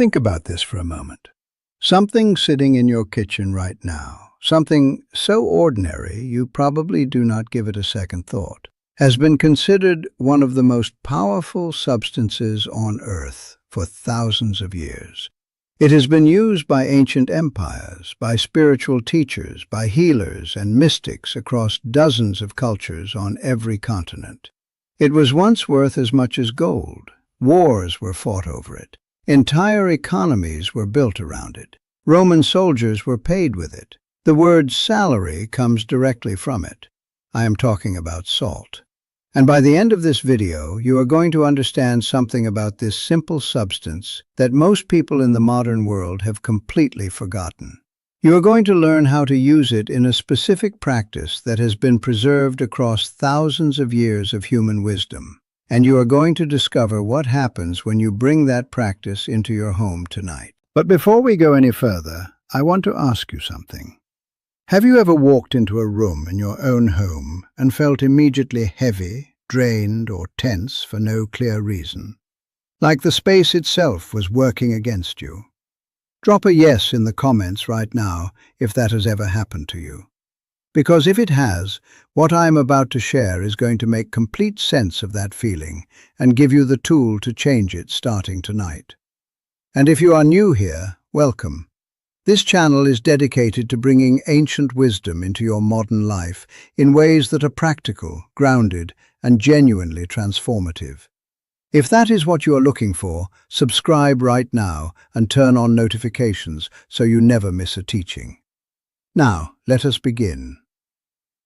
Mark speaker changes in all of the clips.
Speaker 1: Think about this for a moment. Something sitting in your kitchen right now, something so ordinary you probably do not give it a second thought, has been considered one of the most powerful substances on Earth for thousands of years. It has been used by ancient empires, by spiritual teachers, by healers and mystics across dozens of cultures on every continent. It was once worth as much as gold. Wars were fought over it. Entire economies were built around it. Roman soldiers were paid with it. The word salary comes directly from it. I am talking about salt. And by the end of this video, you are going to understand something about this simple substance that most people in the modern world have completely forgotten. You are going to learn how to use it in a specific practice that has been preserved across thousands of years of human wisdom. And you are going to discover what happens when you bring that practice into your home tonight. But before we go any further, I want to ask you something. Have you ever walked into a room in your own home and felt immediately heavy, drained, or tense for no clear reason? Like the space itself was working against you? Drop a yes in the comments right now if that has ever happened to you. Because if it has, what I am about to share is going to make complete sense of that feeling and give you the tool to change it starting tonight. And if you are new here, welcome. This channel is dedicated to bringing ancient wisdom into your modern life in ways that are practical, grounded, and genuinely transformative. If that is what you are looking for, subscribe right now and turn on notifications so you never miss a teaching. Now, let us begin.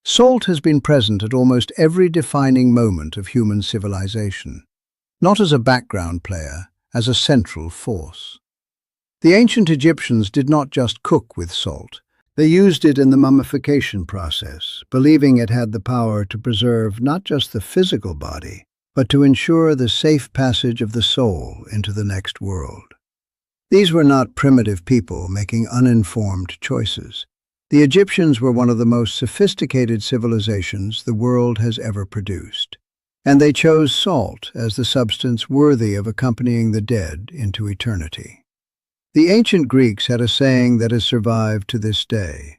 Speaker 1: Salt has been present at almost every defining moment of human civilization, not as a background player, as a central force. The ancient Egyptians did not just cook with salt. They used it in the mummification process, believing it had the power to preserve not just the physical body, but to ensure the safe passage of the soul into the next world. These were not primitive people making uninformed choices. The Egyptians were one of the most sophisticated civilizations the world has ever produced, and they chose salt as the substance worthy of accompanying the dead into eternity. The ancient Greeks had a saying that has survived to this day: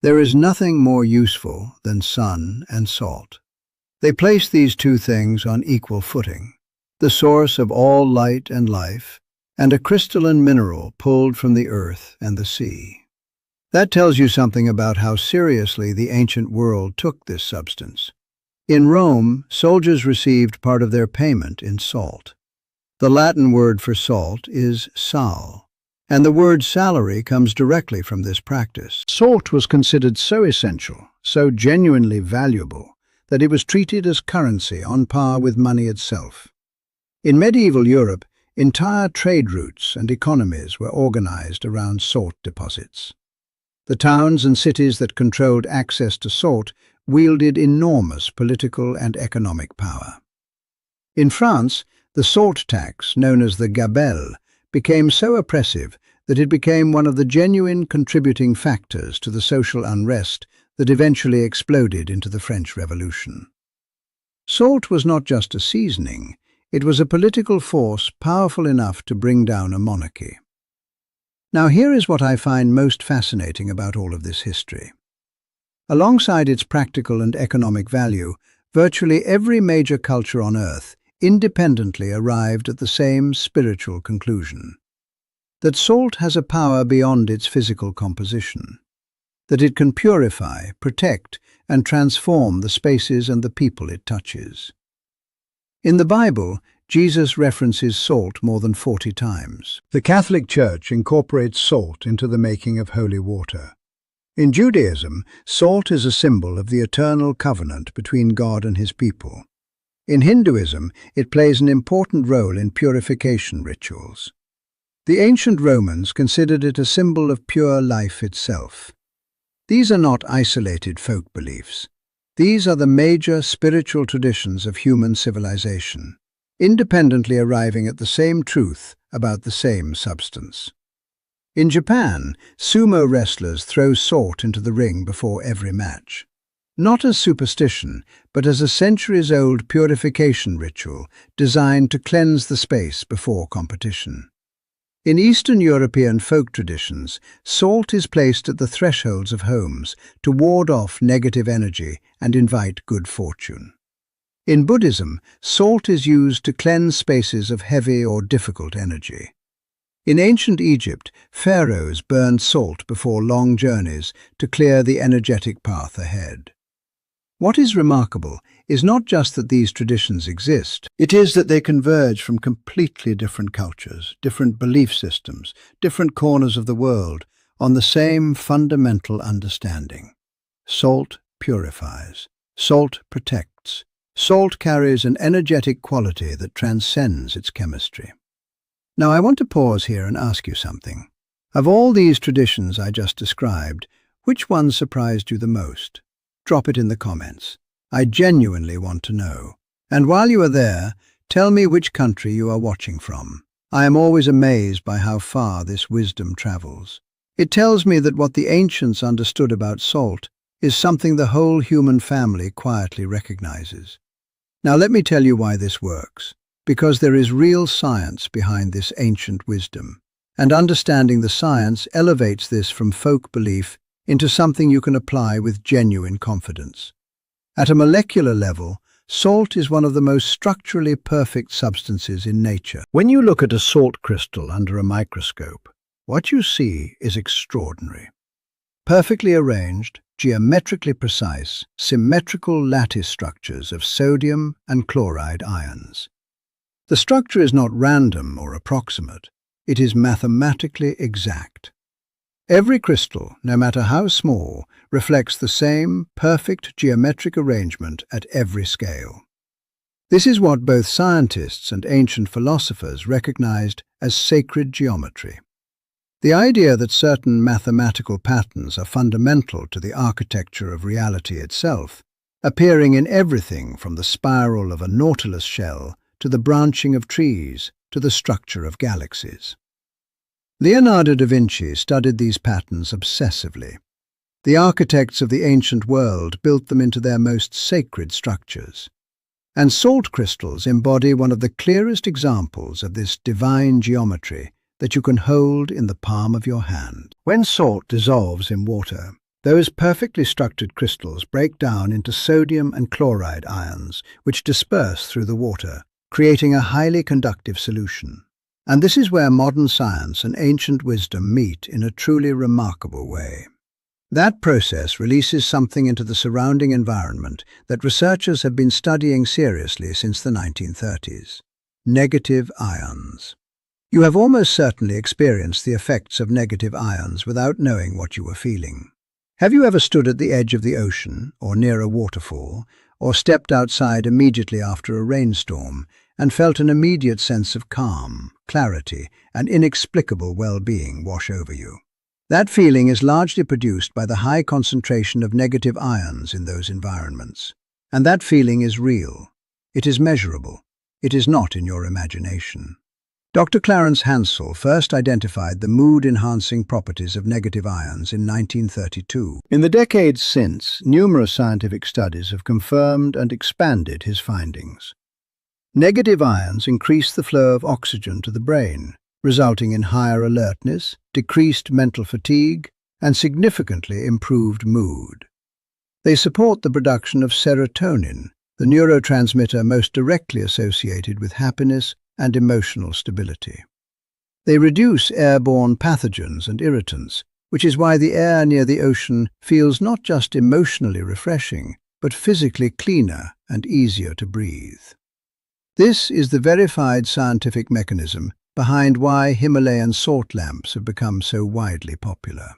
Speaker 1: "There is nothing more useful than sun and salt." They placed these two things on equal footing, the source of all light and life, and a crystalline mineral pulled from the earth and the sea. That tells you something about how seriously the ancient world took this substance. In Rome, soldiers received part of their payment in salt. The Latin word for salt is sal, and the word salary comes directly from this practice. Salt was considered so essential, so genuinely valuable, that it was treated as currency on par with money itself. In medieval Europe, entire trade routes and economies were organized around salt deposits. The towns and cities that controlled access to salt wielded enormous political and economic power. In France, the salt tax, known as the gabelle, became so oppressive that it became one of the genuine contributing factors to the social unrest that eventually exploded into the French Revolution. Salt was not just a seasoning, it was a political force powerful enough to bring down a monarchy. Now here is what I find most fascinating about all of this history. Alongside its practical and economic value, virtually every major culture on Earth independently arrived at the same spiritual conclusion: that salt has a power beyond its physical composition, that it can purify, protect, and transform the spaces and the people it touches. In the Bible, Jesus references salt more than 40 times. The Catholic Church incorporates salt into the making of holy water. In Judaism, salt is a symbol of the eternal covenant between God and his people. In Hinduism, it plays an important role in purification rituals. The ancient Romans considered it a symbol of pure life itself. These are not isolated folk beliefs. These are the major spiritual traditions of human civilization, independently arriving at the same truth about the same substance. In Japan, sumo wrestlers throw salt into the ring before every match. Not as superstition, but as a centuries-old purification ritual designed to cleanse the space before competition. In Eastern European folk traditions, salt is placed at the thresholds of homes to ward off negative energy and invite good fortune. In Buddhism, salt is used to cleanse spaces of heavy or difficult energy. In ancient Egypt, pharaohs burned salt before long journeys to clear the energetic path ahead. What is remarkable is not just that these traditions exist, it is that they converge from completely different cultures, different belief systems, different corners of the world, on the same fundamental understanding. Salt purifies. Salt protects. Salt carries an energetic quality that transcends its chemistry. Now I want to pause here and ask you something. Of all these traditions I just described, which one surprised you the most? Drop it in the comments. I genuinely want to know. And while you are there, tell me which country you are watching from. I am always amazed by how far this wisdom travels. It tells me that what the ancients understood about salt is something the whole human family quietly recognizes. Now let me tell you why this works. Because there is real science behind this ancient wisdom. And understanding the science elevates this from folk belief into something you can apply with genuine confidence. At a molecular level, salt is one of the most structurally perfect substances in nature. When you look at a salt crystal under a microscope, what you see is extraordinary. Perfectly arranged, geometrically precise, symmetrical lattice structures of sodium and chloride ions. The structure is not random or approximate. It is mathematically exact. Every crystal, no matter how small, reflects the same perfect geometric arrangement at every scale. This is what both scientists and ancient philosophers recognized as sacred geometry. The idea that certain mathematical patterns are fundamental to the architecture of reality itself, appearing in everything from the spiral of a nautilus shell to the branching of trees to the structure of galaxies. Leonardo da Vinci studied these patterns obsessively. The architects of the ancient world built them into their most sacred structures. And salt crystals embody one of the clearest examples of this divine geometry that you can hold in the palm of your hand. When salt dissolves in water, those perfectly structured crystals break down into sodium and chloride ions, which disperse through the water, creating a highly conductive solution. And this is where modern science and ancient wisdom meet in a truly remarkable way. That process releases something into the surrounding environment that researchers have been studying seriously since the 1930s. Negative ions. You have almost certainly experienced the effects of negative ions without knowing what you were feeling. Have you ever stood at the edge of the ocean, or near a waterfall, or stepped outside immediately after a rainstorm, and felt an immediate sense of calm, clarity, and inexplicable well-being wash over you? That feeling is largely produced by the high concentration of negative ions in those environments. And that feeling is real. It is measurable. It is not in your imagination. Dr. Clarence Hansel first identified the mood-enhancing properties of negative ions in 1932. In the decades since, numerous scientific studies have confirmed and expanded his findings. Negative ions increase the flow of oxygen to the brain, resulting in higher alertness, decreased mental fatigue, and significantly improved mood. They support the production of serotonin, the neurotransmitter most directly associated with happiness and emotional stability. They reduce airborne pathogens and irritants, which is why the air near the ocean feels not just emotionally refreshing, but physically cleaner and easier to breathe. This is the verified scientific mechanism behind why Himalayan salt lamps have become so widely popular.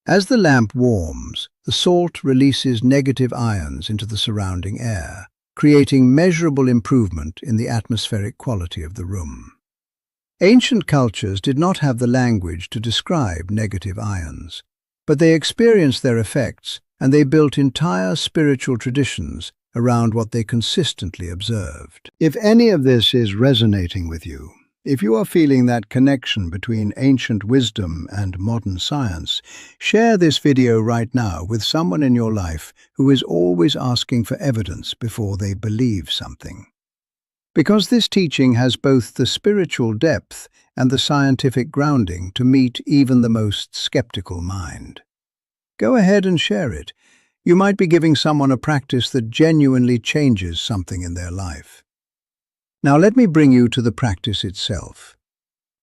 Speaker 1: As the lamp warms, the salt releases negative ions into the surrounding air, creating measurable improvement in the atmospheric quality of the room. Ancient cultures did not have the language to describe negative ions, but they experienced their effects, and they built entire spiritual traditions around what they consistently observed. If any of this is resonating with you, if you are feeling that connection between ancient wisdom and modern science, share this video right now with someone in your life who is always asking for evidence before they believe something. because this teaching has both the spiritual depth and the scientific grounding to meet even the most skeptical mind. Go ahead and share it. You might be giving someone a practice that genuinely changes something in their life. Now let me bring you to the practice itself.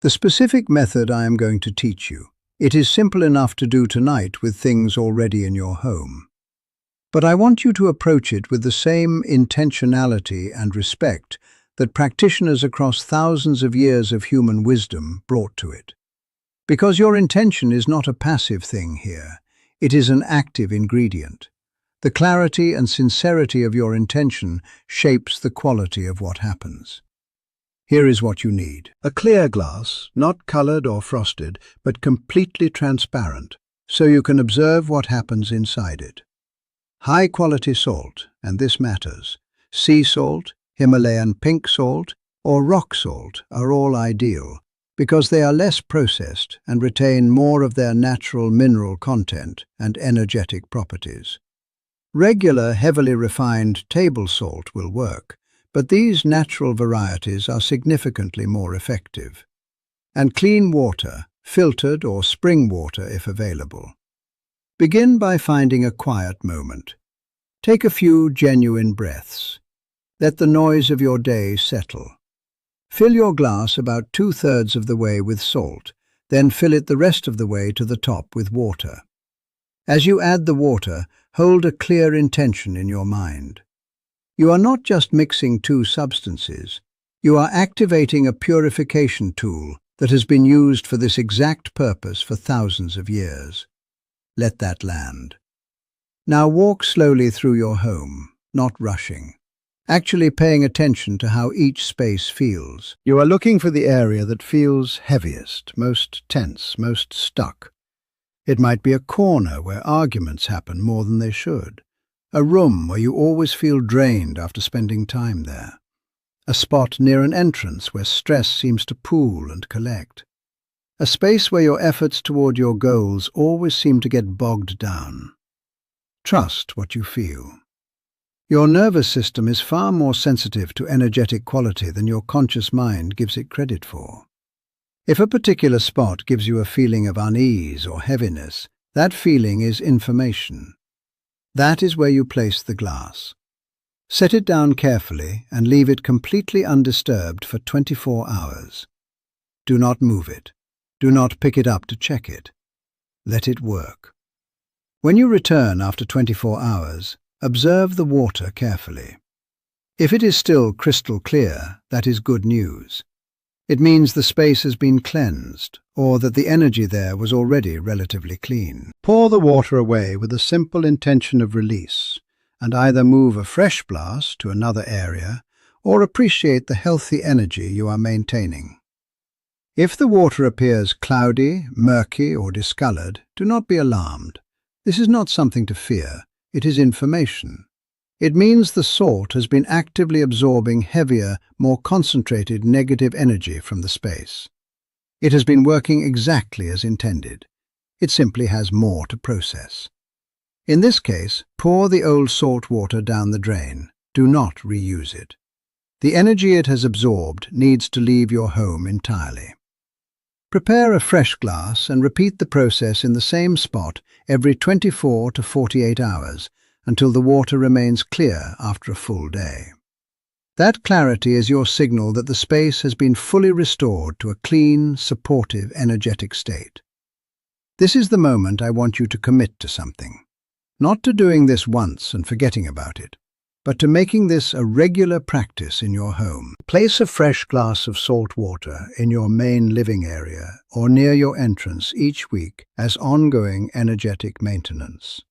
Speaker 1: The specific method I am going to teach you. It is simple enough to do tonight with things already in your home. But I want you to approach it with the same intentionality and respect that practitioners across thousands of years of human wisdom brought to it. Because your intention is not a passive thing here, it is an active ingredient. The clarity and sincerity of your intention shapes the quality of what happens. Here is what you need. A clear glass, not colored or frosted, but completely transparent, so you can observe what happens inside it. High-quality salt, and this matters. Sea salt, Himalayan pink salt, or rock salt are all ideal because they are less processed and retain more of their natural mineral content and energetic properties. Regular, heavily refined table salt will work, but these natural varieties are significantly more effective. And clean water, filtered or spring water if available. Begin by finding a quiet moment. Take a few genuine breaths. Let the noise of your day settle. Fill your glass about 2/3 of the way with salt, then fill it the rest of the way to the top with water. As you add the water, hold a clear intention in your mind. You are not just mixing two substances, you are activating a purification tool that has been used for this exact purpose for thousands of years. Let that land. Now walk slowly through your home, not rushing. Actually paying attention to how each space feels. You are looking for the area that feels heaviest, most tense, most stuck. It might be a corner where arguments happen more than they should. A room where you always feel drained after spending time there. A spot near an entrance where stress seems to pool and collect. A space where your efforts toward your goals always seem to get bogged down. Trust what you feel. Your nervous system is far more sensitive to energetic quality than your conscious mind gives it credit for. If a particular spot gives you a feeling of unease or heaviness, that feeling is information. That is where you place the glass. Set it down carefully and leave it completely undisturbed for 24 hours. Do not move it. Do not pick it up to check it. Let it work. When you return after 24 hours, observe the water carefully. If it is still crystal clear, that is good news. It means the space has been cleansed, or that the energy there was already relatively clean. Pour the water away with a simple intention of release, and either move a fresh glass to another area, or appreciate the healthy energy you are maintaining. If the water appears cloudy, murky, or discolored, do not be alarmed. This is not something to fear. It is information. It means the salt has been actively absorbing heavier, more concentrated negative energy from the space. It has been working exactly as intended. It simply has more to process. In this case, pour the old salt water down the drain. Do not reuse it. The energy it has absorbed needs to leave your home entirely. Prepare a fresh glass and repeat the process in the same spot every 24 to 48 hours until the water remains clear after a full day. That clarity is your signal that the space has been fully restored to a clean, supportive, energetic state. This is the moment I want you to commit to something. Not to doing this once and forgetting about it, but to making this a regular practice in your home. Place a fresh glass of salt water in your main living area or near your entrance each week as ongoing energetic maintenance.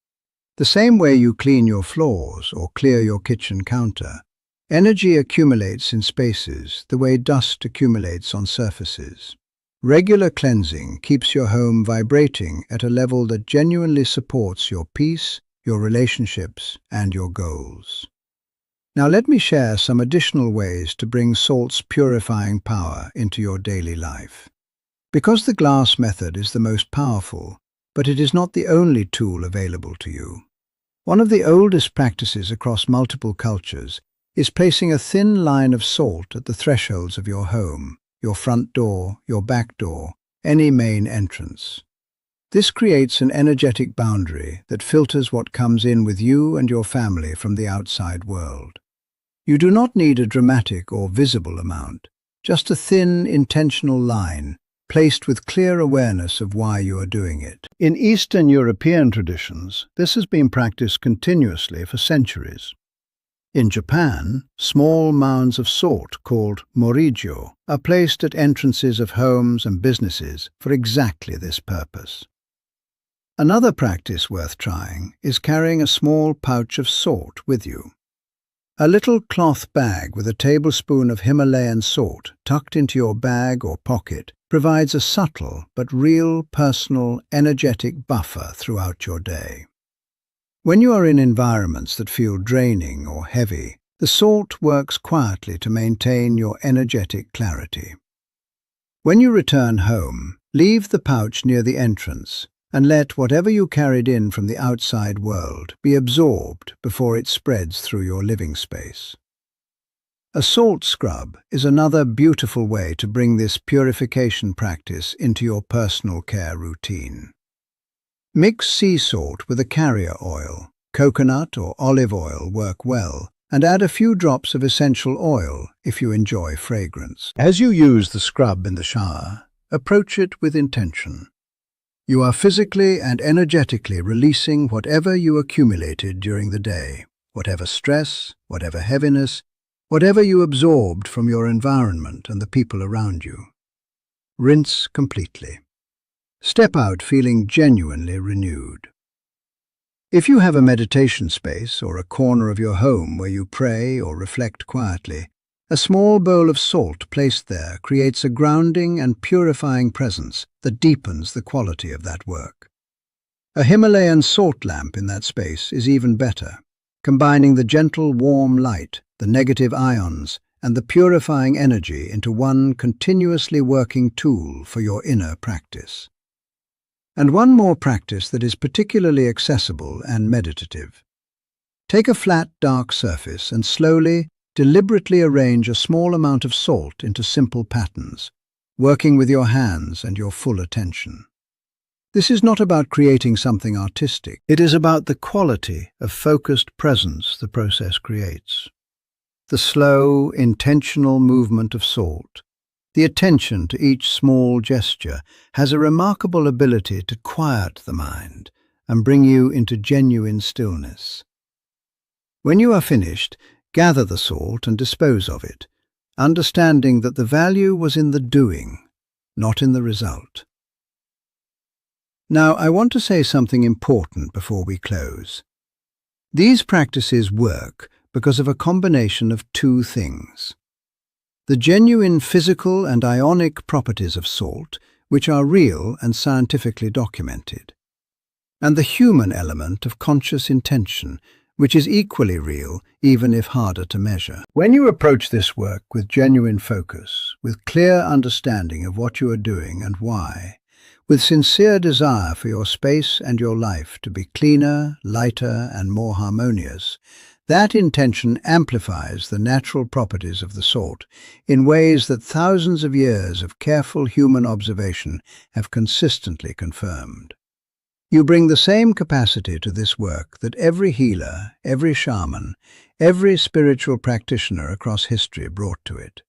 Speaker 1: The same way you clean your floors or clear your kitchen counter, energy accumulates in spaces the way dust accumulates on surfaces. Regular cleansing keeps your home vibrating at a level that genuinely supports your peace, your relationships, and your goals. Now let me share some additional ways to bring salt's purifying power into your daily life. Because the glass method is the most powerful, but it is not the only tool available to you. One of the oldest practices across multiple cultures is placing a thin line of salt at the thresholds of your home, your front door, your back door, any main entrance. This creates an energetic boundary that filters what comes in with you and your family from the outside world. You do not need a dramatic or visible amount, just a thin, intentional line placed with clear awareness of why you are doing it. In Eastern European traditions, this has been practiced continuously for centuries. In Japan, small mounds of salt called morigyo are placed at entrances of homes and businesses for exactly this purpose. Another practice worth trying is carrying a small pouch of salt with you. A little cloth bag with a tablespoon of Himalayan salt tucked into your bag or pocket provides a subtle but real, personal, energetic buffer throughout your day. When you are in environments that feel draining or heavy, the salt works quietly to maintain your energetic clarity. When you return home, leave the pouch near the entrance and let whatever you carried in from the outside world be absorbed before it spreads through your living space. A salt scrub is another beautiful way to bring this purification practice into your personal care routine. Mix sea salt with a carrier oil. Coconut or olive oil work well, and add a few drops of essential oil if you enjoy fragrance. As you use the scrub in the shower, approach it with intention. You are physically and energetically releasing whatever you accumulated during the day, whatever stress, whatever heaviness, whatever you absorbed from your environment and the people around you. Rinse completely. Step out feeling genuinely renewed. If you have a meditation space or a corner of your home where you pray or reflect quietly, a small bowl of salt placed there creates a grounding and purifying presence that deepens the quality of that work. A Himalayan salt lamp in that space is even better, combining the gentle, warm light, the negative ions, and the purifying energy into one continuously working tool for your inner practice. And one more practice that is particularly accessible and meditative. Take a flat, dark surface and slowly, deliberately arrange a small amount of salt into simple patterns, working with your hands and your full attention. This is not about creating something artistic. It is about the quality of focused presence the process creates. The slow, intentional movement of salt, the attention to each small gesture, has a remarkable ability to quiet the mind and bring you into genuine stillness. When you are finished, gather the salt and dispose of it, understanding that the value was in the doing, not in the result. Now, I want to say something important before we close. These practices work because of a combination of two things. The genuine physical and ionic properties of salt, which are real and scientifically documented, and the human element of conscious intention, which is equally real, even if harder to measure. When you approach this work with genuine focus, with clear understanding of what you are doing and why, with sincere desire for your space and your life to be cleaner, lighter, and more harmonious, that intention amplifies the natural properties of the salt in ways that thousands of years of careful human observation have consistently confirmed. You bring the same capacity to this work that every healer, every shaman, every spiritual practitioner across history brought to it.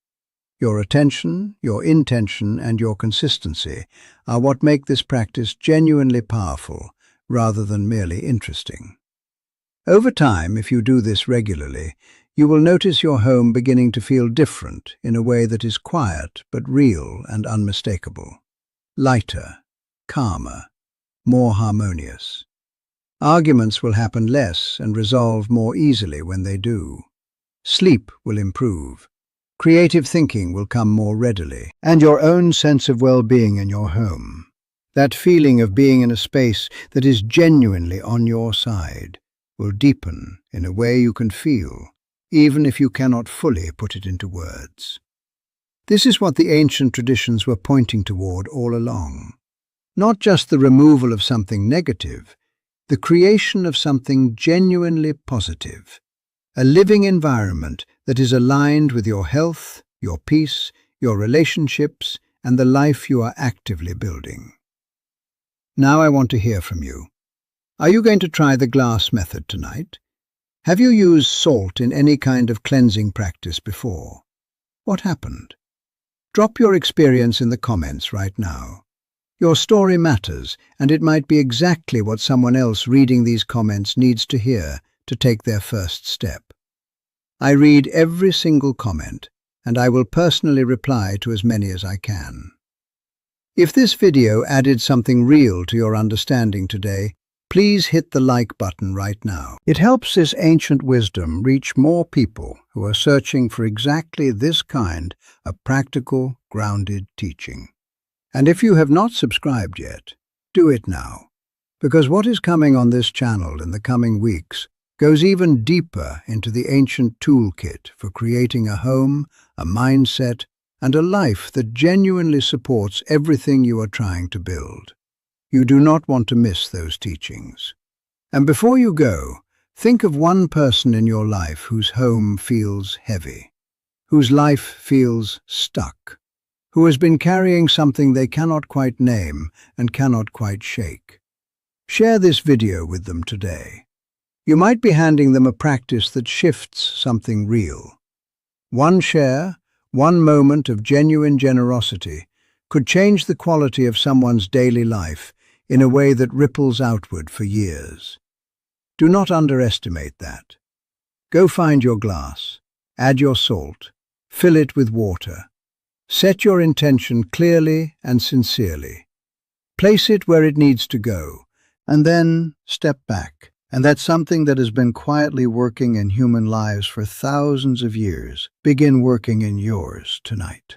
Speaker 1: Your attention, your intention, and your consistency are what make this practice genuinely powerful rather than merely interesting. Over time, if you do this regularly, you will notice your home beginning to feel different in a way that is quiet but real and unmistakable. Lighter, calmer, more harmonious. Arguments will happen less and resolve more easily when they do. Sleep will improve. Creative thinking will come more readily, and your own sense of well-being in your home. That feeling of being in a space that is genuinely on your side will deepen in a way you can feel, even if you cannot fully put it into words. This is what the ancient traditions were pointing toward all along. Not just the removal of something negative, the creation of something genuinely positive, a living environment that is aligned with your health, your peace, your relationships, and the life you are actively building. Now I want to hear from you. Are you going to try the glass method tonight? Have you used salt in any kind of cleansing practice before? What happened? Drop your experience in the comments right now. Your story matters, and it might be exactly what someone else reading these comments needs to hear to take their first step. I read every single comment, and I will personally reply to as many as I can. If this video added something real to your understanding today, please hit the like button right now. It helps this ancient wisdom reach more people who are searching for exactly this kind of practical, grounded teaching. And if you have not subscribed yet, do it now, because what is coming on this channel in the coming weeks goes even deeper into the ancient toolkit for creating a home, a mindset, and a life that genuinely supports everything you are trying to build. You do not want to miss those teachings. And before you go, think of one person in your life whose home feels heavy, whose life feels stuck, who has been carrying something they cannot quite name and cannot quite shake. Share this video with them today. You might be handing them a practice that shifts something real. One share, one moment of genuine generosity could change the quality of someone's daily life in a way that ripples outward for years. Do not underestimate that. Go find your glass, add your salt, fill it with water. Set your intention clearly and sincerely. Place it where it needs to go, and then step back. And that's something that has been quietly working in human lives for thousands of years. Begin working in yours tonight.